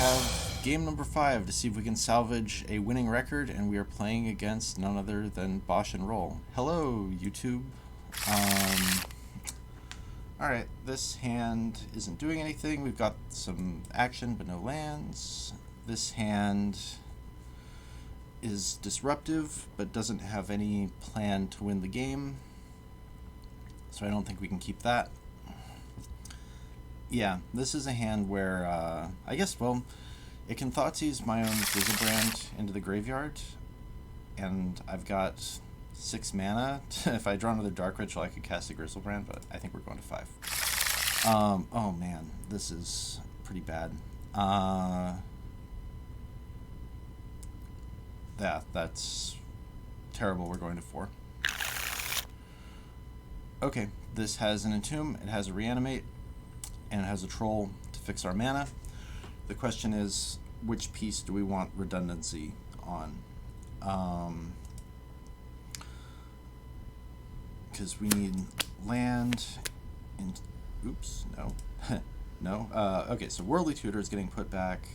have game number 5 to see if we can salvage a winning record, and we are playing against none other than Bosh and Roll. Hello, YouTube. Alright, this hand isn't doing anything. We've got some action but no lands. This hand is disruptive but doesn't have any plan to win the game, so I don't think we can keep that. Yeah, this is a hand where, I guess, well, it can Thoughtseize my own Griselbrand into the graveyard, and I've got 6 mana. If I draw another Dark Ritual, I could cast a Griselbrand, but I think we're going to 5. Oh man, this is pretty bad. That's terrible. We're going to 4. Okay, this has an Entomb, it has a Reanimate, and it has a Troll to fix our mana. The question is, which piece do we want redundancy on? Because we need land and... Oops, no. No. Okay, so Worldly Tutor is getting put back.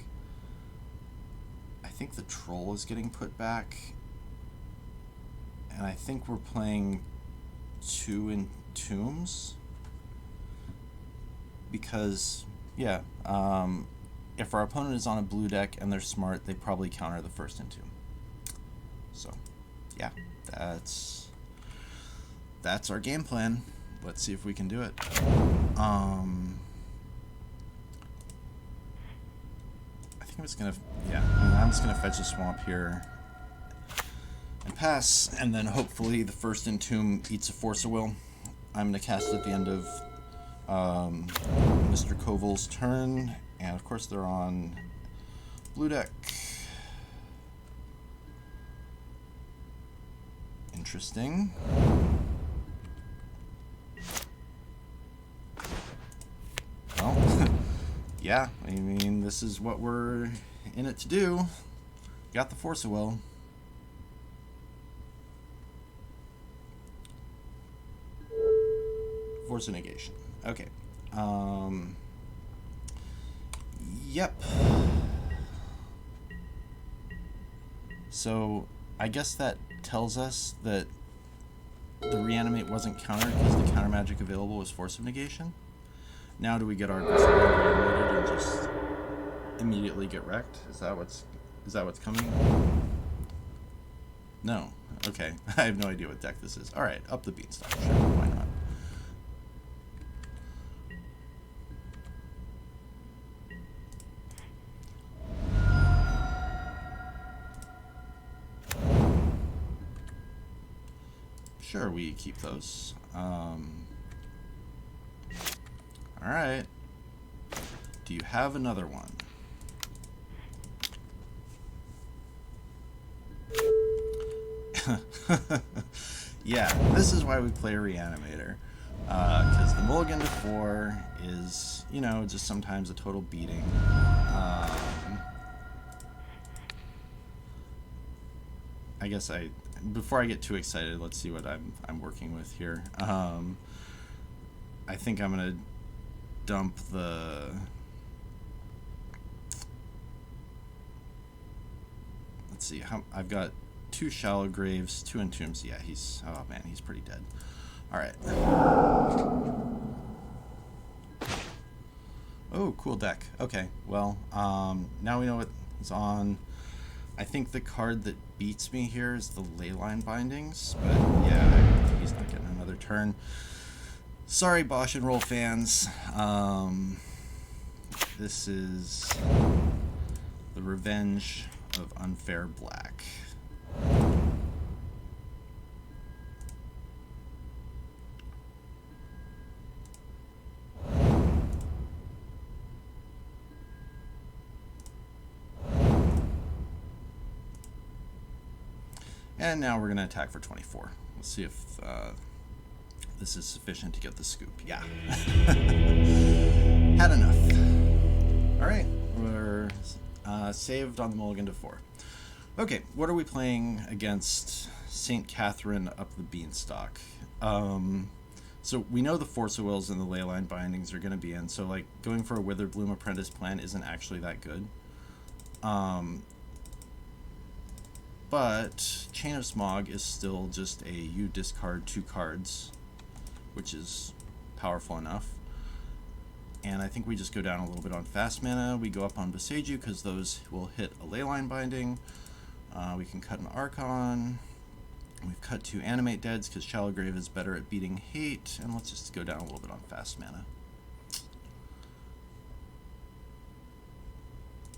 I think the Troll is getting put back. And I think we're playing 2 Entombs. Because, yeah, if our opponent is on a blue deck and they're smart, they probably counter the first Entomb. So, yeah, that's our game plan. Let's see if we can do it. I think I'm just gonna, I'm just gonna fetch a swamp here and pass, and then hopefully the first Entomb eats a Force of Will. I'm gonna cast it at the end of Mr. Coval's turn, and of course they're on blue deck. Interesting. Well, yeah, I mean, this is what we're in it to do. Got the Force of Will. Force of Negation. Okay. Yep. So, I guess that tells us that the Reanimate wasn't countered because the counter magic available was Force of Negation. Now do we get our Griselbrand reanimated and just immediately get wrecked? Is that what's coming? No. Okay. I have no idea what deck this is. Alright, up the beanstalk. Sure, why not? Sure, we keep those. Alright. Do you have another one? Yeah, this is why we play a Reanimator. Because the mulligan to 4 is, you know, just sometimes a total beating. I guess before I get too excited, let's see what I'm working with here. I think I'm gonna dump the... Let's see, I've got 2 Shallow Graves, 2 Entombs. Yeah, oh man, he's pretty dead. Alright. Oh, cool deck. Okay, well, now we know what is on. I think the card that beats me here is the Leyline Bindings, but yeah, he's not getting another turn. Sorry, Bosh and Roll fans. This is the revenge of unfair black. And now we're going to attack for 24. Let's see if this is sufficient to get the scoop. Yeah. Had enough. Alright, we're saved on the mulligan to 4. Okay, what are we playing against St. Katherine up the beanstalk? So we know the Force of Wills and the Leyline Bindings are going to be in, so like going for a Witherbloom Apprentice plan isn't actually that good. But Chain of Smog is still just a you discard 2 cards, which is powerful enough. And I think we just go down a little bit on fast mana. We go up on Boseiju because those will hit a Leyline Binding. We can cut an Archon. We've cut 2 Animate Deads because Shallow Grave is better at beating hate. And let's just go down a little bit on fast mana.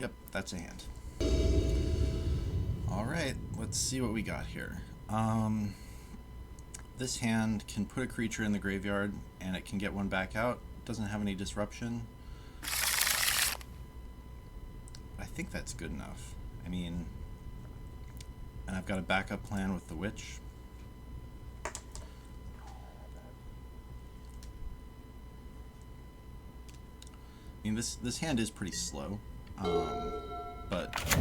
Yep, that's a hand. Alright, let's see what we got here. This hand can put a creature in the graveyard and it can get one back out. Doesn't have any disruption. I think that's good enough. I mean, and I've got a backup plan with the Witch. I mean, this hand is pretty slow, but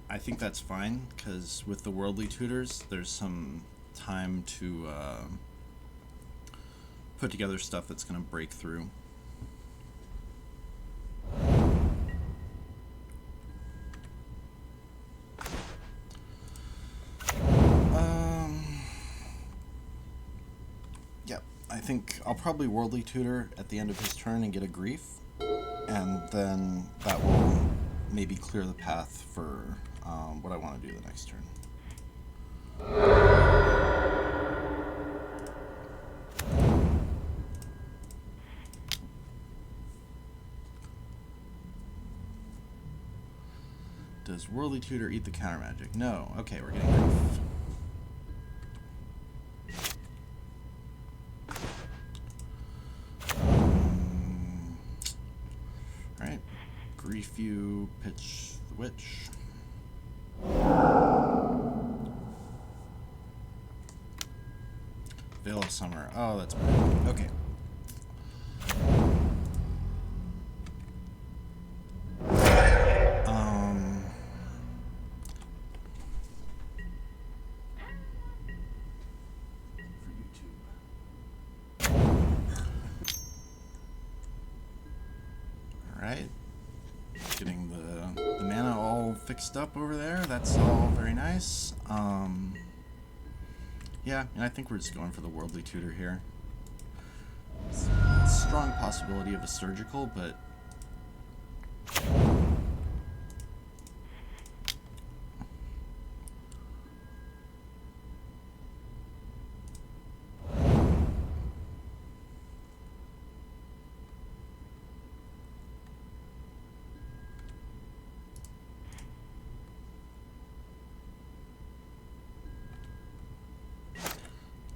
I think that's fine, because with the Worldly Tutors, there's some time to put together stuff that's going to break through. Yeah, I think I'll probably Worldly Tutor at the end of his turn and get a Grief, and then that will maybe clear the path for what I want to do the next turn. Does Worldly Tutor eat the counter magic? No. Okay, we're getting Grief. Alright. Grief you, pitch the Witch. Veil of Summer. Oh, that's weird. Okay. Alright. Getting the mana all fixed up over there. That's all very nice. Yeah, and I think we're just going for the Worldly Tutor here. It's a strong possibility of a Surgical, but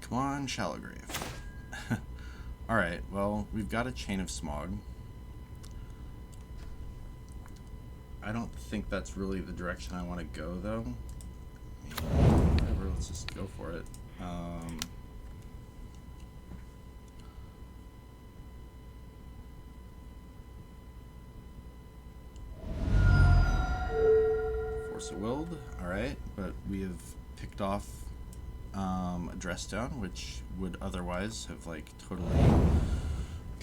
come on, Shallow Grave. Alright, well, we've got a Chain of Smog. I don't think that's really the direction I want to go, though. Whatever, let's just go for it. Force of Willed, alright, but we have picked off a Dress Down, which would otherwise have like totally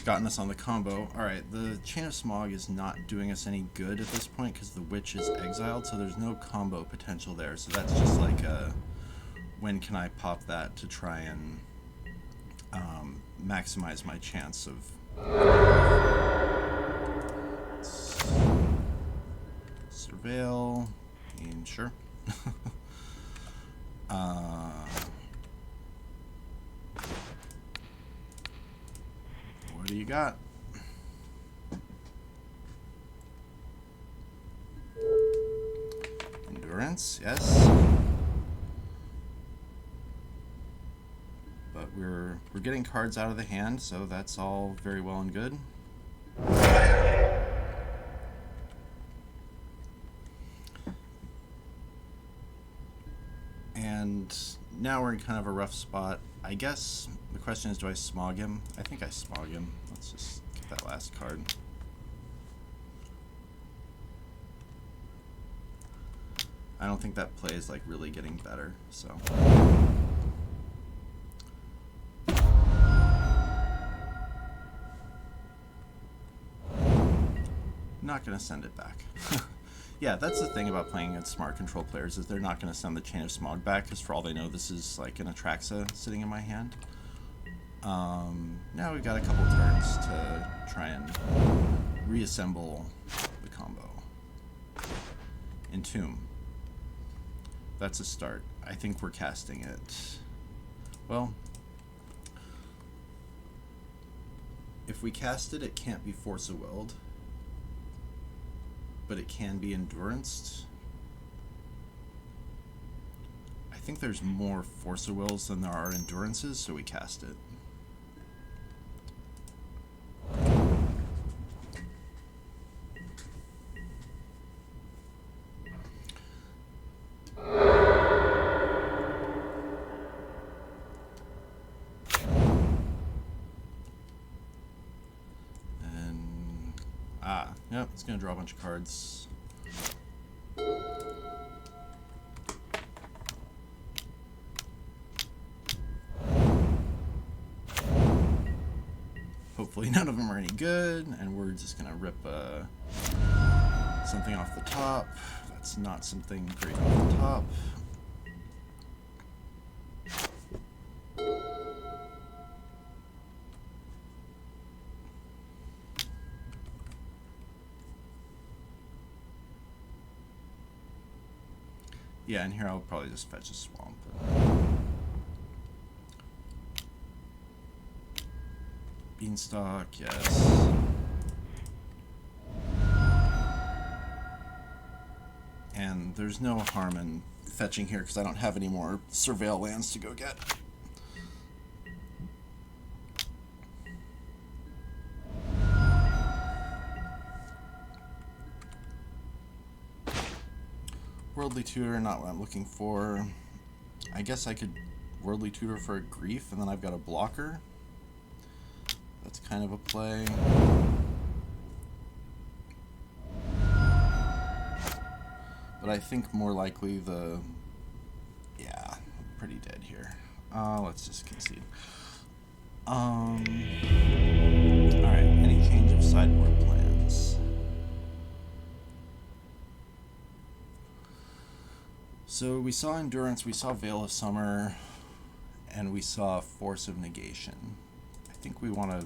gotten us on the combo. Alright, the Chain of Smog is not doing us any good at this point because the Witch is exiled, so there's no combo potential there. So that's just like a, when can I pop that to try and maximize my chance of Surveil. I mean, sure. What do you got? Endurance, yes. But we're getting cards out of the hand, so that's all very well and good. And now we're in kind of a rough spot. I guess the question is, do I smog him? I think I smog him. Let's just get that last card. I don't think that play is like really getting better, so. not going to send it back. Yeah, that's the thing about playing against smart control players, is they're not going to send the Chain of Smog back, because for all they know, this is like an Atraxa sitting in my hand. Now we've got a couple turns to try and reassemble the combo. Entomb. That's a start. I think we're casting it. Well, if we cast it, it can't be Force of Willed, but it can be Enduranced. I think there's more Force of Wills than there are Endurances, so we cast it. Yep, it's going to draw a bunch of cards. Hopefully none of them are any good, and we're just going to rip something off the top. That's not something great off the top. Yeah, and here I'll probably just fetch a swamp. Beanstalk, yes. And there's no harm in fetching here because I don't have any more Surveil lands to go get. Worldly Tutor, not what I'm looking for. I guess I could Worldly Tutor for a Grief, and then I've got a blocker. That's kind of a play. But I think more likely the... Yeah, I'm pretty dead here. Let's just concede. Alright, any change of sideboard plans? So we saw Endurance, we saw Veil of Summer, and we saw Force of Negation. I think we want to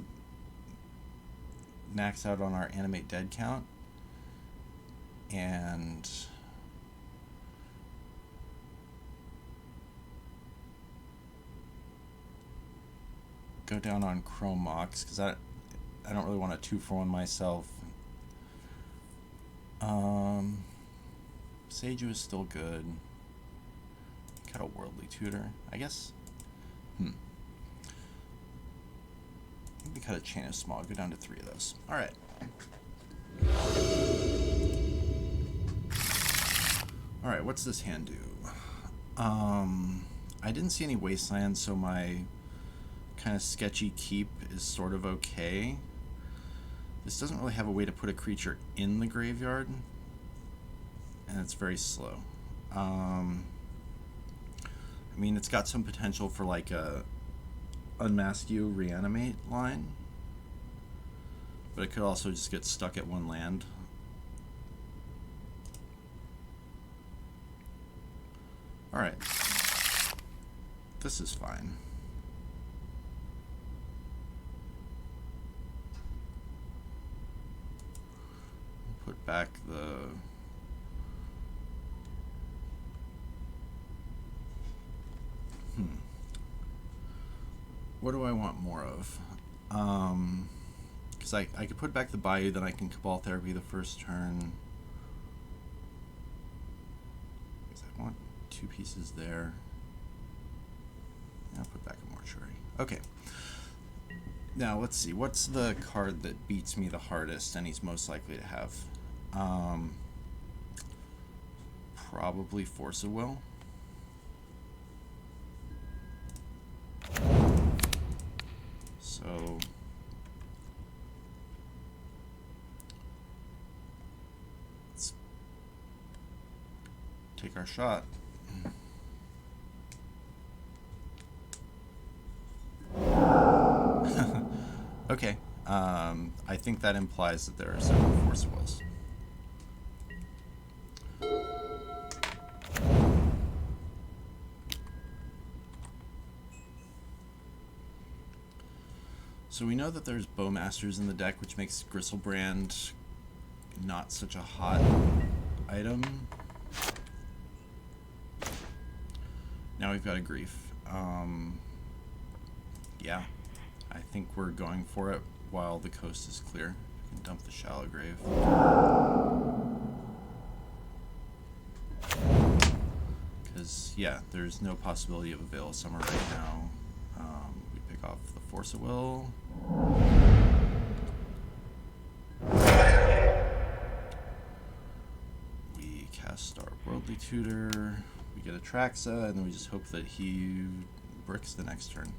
max out on our Animate Dead count and go down on Chrome Mox because I don't really want a 2-for-1 myself. Seiju is still good. Got a Worldly Tutor, I guess. Maybe cut a Chain of Smog, go down to 3 of those. Alright. Alright, what's this hand do? I didn't see any Wastelands, so my kind of sketchy keep is sort of okay. This doesn't really have a way to put a creature in the graveyard, and it's very slow. I mean, it's got some potential for like a Unmask You, Reanimate line, but it could also just get stuck at 1 land. Alright. This is fine. Put back the... What do I want more of? Because I could put back the Bayou, then I can Cabal Therapy the first turn. Because I want 2 pieces there. I'll put back a Mortuary. Okay. Now, let's see. What's the card that beats me the hardest and he's most likely to have? Probably Force of Will. So... let's take our shot. Okay, I think that implies that there are several Force Wills. So we know that there's Bowmasters in the deck, which makes Gristlebrand not such a hot item. Now we've got a Grief. Yeah, I think we're going for it while the coast is clear. We can dump the Shallow Grave. Because, yeah, there's no possibility of a Veil of Summer right now. We pick off the Force of Will. We cast our Worldly Tutor. We get a Traxa, and then we just hope that he bricks the next turn.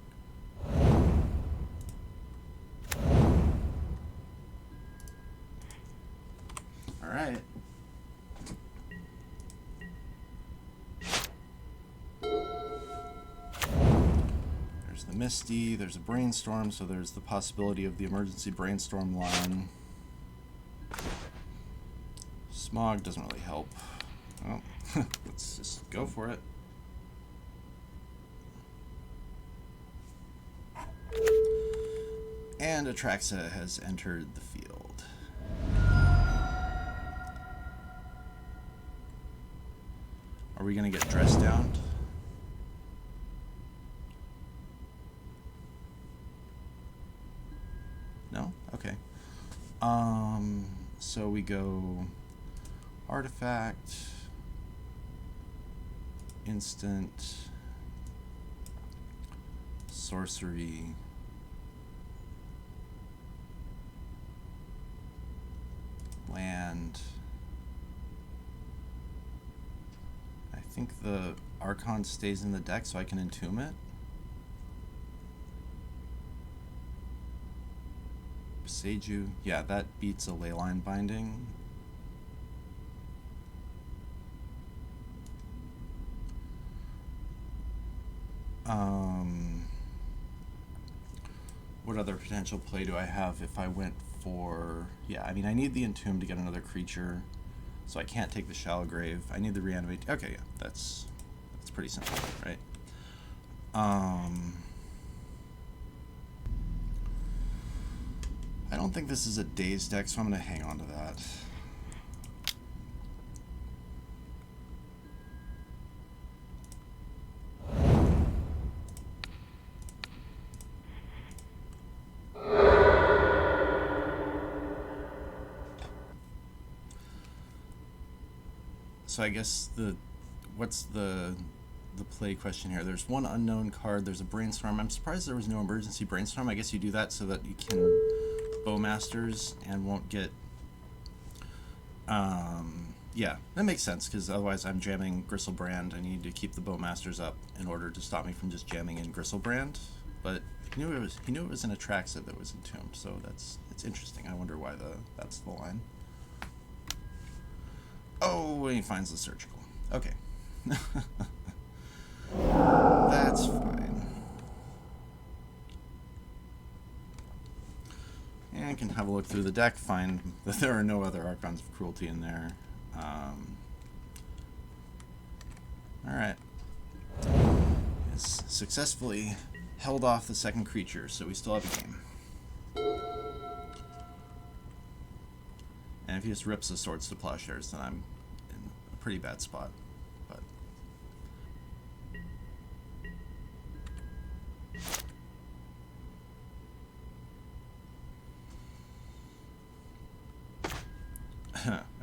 Alright. There's the Misty, there's a Brainstorm, so there's the possibility of the emergency Brainstorm line. Smog doesn't really help. Well, let's just go for it. And Atraxa has entered the field. Are we going to get dressed down? No? Okay. So we go Artifact, Instant, Sorcery, Land. I think the Archon stays in the deck so I can entomb it. Seiju, yeah, that beats a Leyline Binding. What other potential play do I have if I went for... Yeah, I mean, I need the Entomb to get another creature, so I can't take the Shallow Grave. I need the Reanimate. Okay, yeah, that's pretty simple, right? I don't think this is a Daze deck, so I'm going to hang on to that. So I guess what's the play question here? There's one unknown card, there's a Brainstorm. I'm surprised there was no emergency Brainstorm. I guess you do that so that you can Bowmasters and won't get... yeah, that makes sense, because otherwise I'm jamming Gristlebrand. I need to keep the Bowmasters up in order to stop me from just jamming in Gristlebrand. But he knew it was an Atraxa that was entombed, so it's interesting. I wonder why that's the line. Oh, and he finds the Surgical. Okay. That's fine. And I can have a look through the deck, find that there are no other Archons of Cruelty in there. Alright. Has successfully held off the second creature, so we still have a game. And if he just rips the Swords to Plowshares, then I'm in a pretty bad spot. But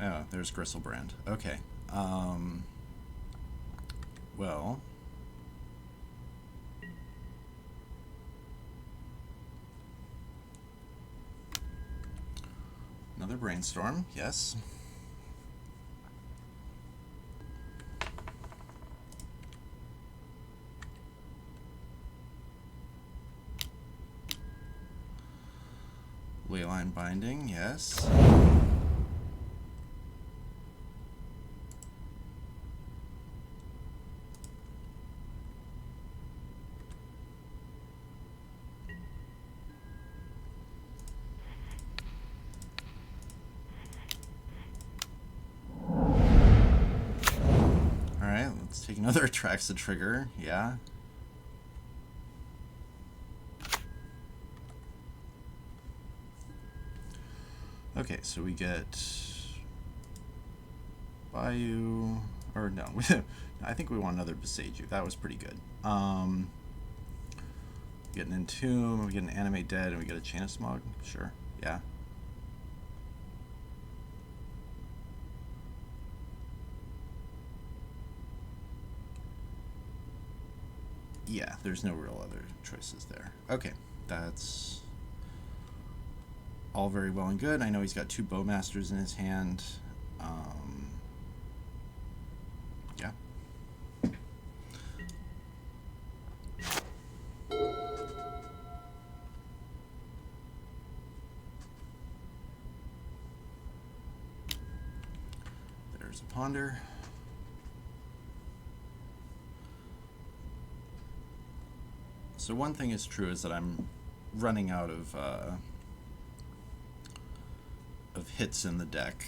oh, there's Gristlebrand. Okay. Well, another Brainstorm, yes. Leyline Binding, yes. Take another Atraxa trigger, yeah. Okay, so we get Bayou, or no, I think we want another Beseiju. That was pretty good. We get an Entomb, we get an Animate Dead, and we get a Chain of Smog. Sure, yeah. Yeah, there's no real other choices there. Okay, that's all very well and good. I know he's got 2 Bowmasters in his hand. Yeah. There's a Ponder. So one thing is true is that I'm running out of hits in the deck.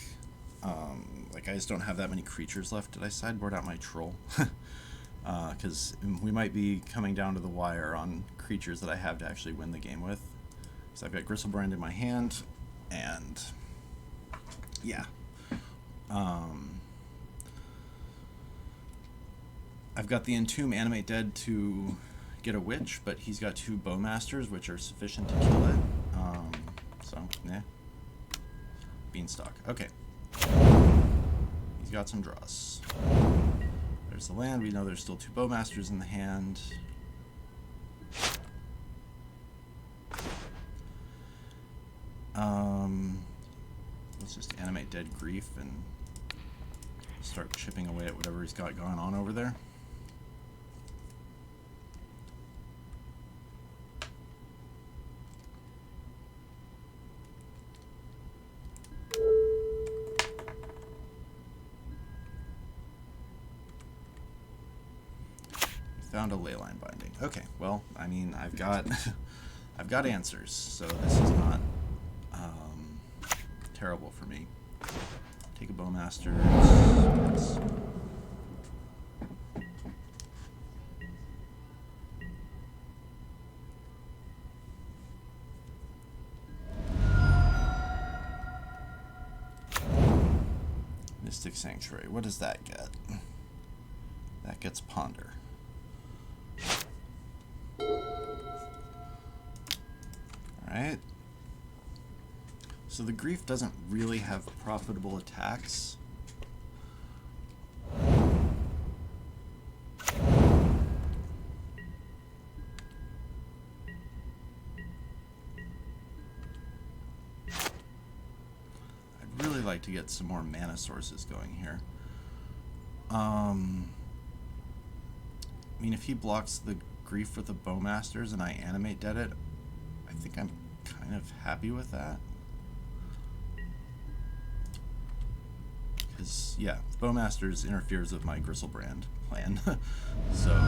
Like I just don't have that many creatures left. Did I sideboard out my Troll? Because we might be coming down to the wire on creatures that I have to actually win the game with. So I've got Gristlebrand in my hand, and yeah. I've got the Entomb Animate Dead to get a Witch, but he's got 2 Bowmasters, which are sufficient to kill it. So, yeah. Beanstalk. Okay. He's got some draws. There's the land. We know there's still 2 Bowmasters in the hand. Let's just Animate Dead Grief and start chipping away at whatever he's got going on over there. Found a Leyline Binding. Okay, well, I mean, I've got I've got answers, so this is not terrible for me. Take a Bowmaster. Mystic Sanctuary. What does that get? That gets Ponder. Alright. So the Grief doesn't really have profitable attacks. I'd really like to get some more mana sources going here. I mean, if he blocks the Grief with the Bowmasters and I Animate Dead it, I think I'm kind of happy with that. Because, yeah, Bowmasters interferes with my Gristlebrand plan. So...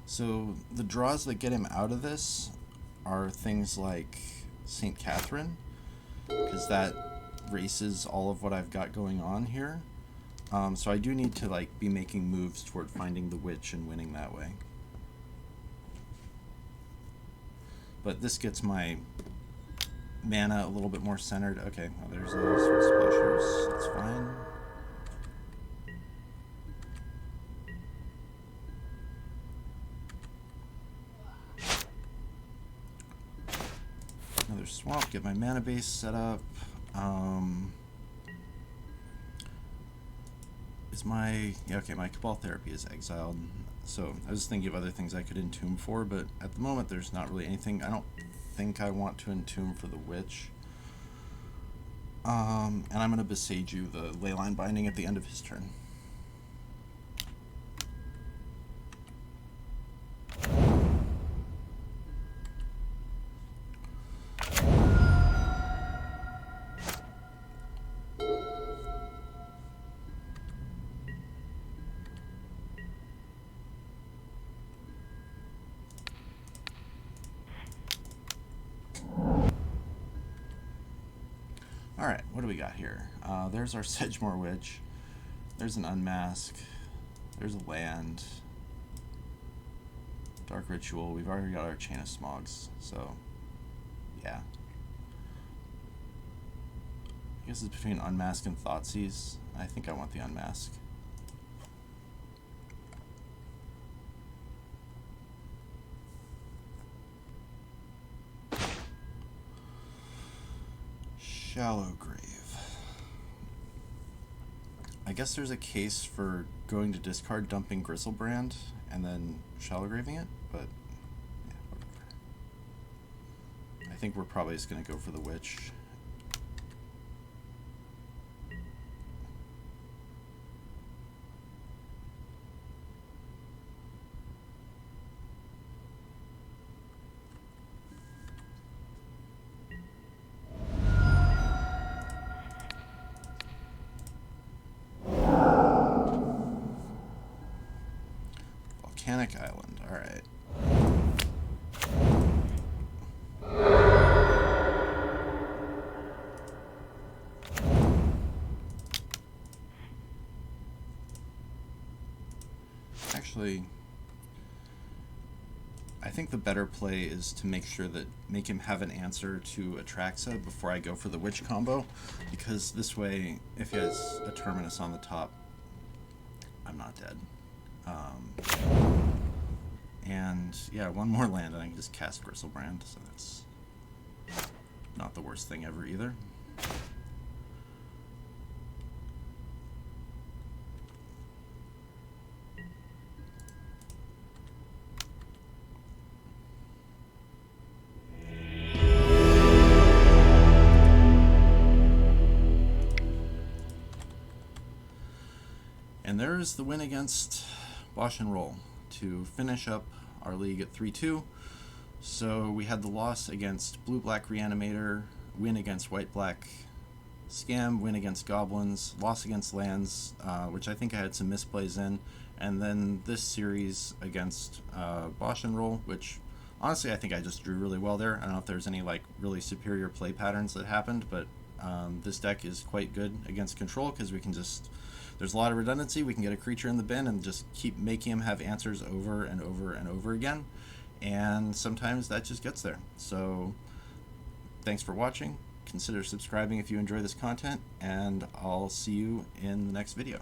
So the draws that get him out of this are things like St. Katherine, because that races all of what I've got going on here. So I do need to like be making moves toward finding the Witch and winning that way. But this gets my mana a little bit more centered. Okay, well, there's a Swift Splashers. That's fine. Another swamp, get my mana base set up. My Cabal Therapy is exiled. So I was thinking of other things I could Entomb for, but at the moment there's not really anything. I don't think I want to Entomb for the Witch. And I'm going to Beseiju the Leyline Binding at the end of his turn. Alright, what do we got here? There's our Sedgemoor Witch. There's an Unmask. There's a land. Dark Ritual. We've already got our Chain of Smogs, so yeah. I guess it's between Unmask and Thoughtseize. I think I want the Unmask. Shallow Grave. I guess there's a case for going to discard, dumping Griselbrand, and then Shallow Graving it, but yeah, whatever. I think we're probably just going to go for the Witch. Volcanic Island, alright. Actually, I think the better play is to make him have an answer to Atraxa before I go for the Witch combo, because this way, if he has a Terminus on the top, I'm not dead. And yeah, one more land and I can just cast Griselbrand, so that's not the worst thing ever either. And there's the win against Bosh and Roll to finish up our league at 3-2. So we had the loss against Blue-Black Reanimator, win against White-Black Scam, win against Goblins, loss against Lands, which I think I had some misplays in, and then this series against Bosh and Roll, which honestly I think I just drew really well there. I don't know if there's any like really superior play patterns that happened, but this deck is quite good against control because we can just, there's a lot of redundancy. We can get a creature in the bin and just keep making him have answers over and over and over again. And sometimes that just gets there. So thanks for watching. Consider subscribing if you enjoy this content, and I'll see you in the next video.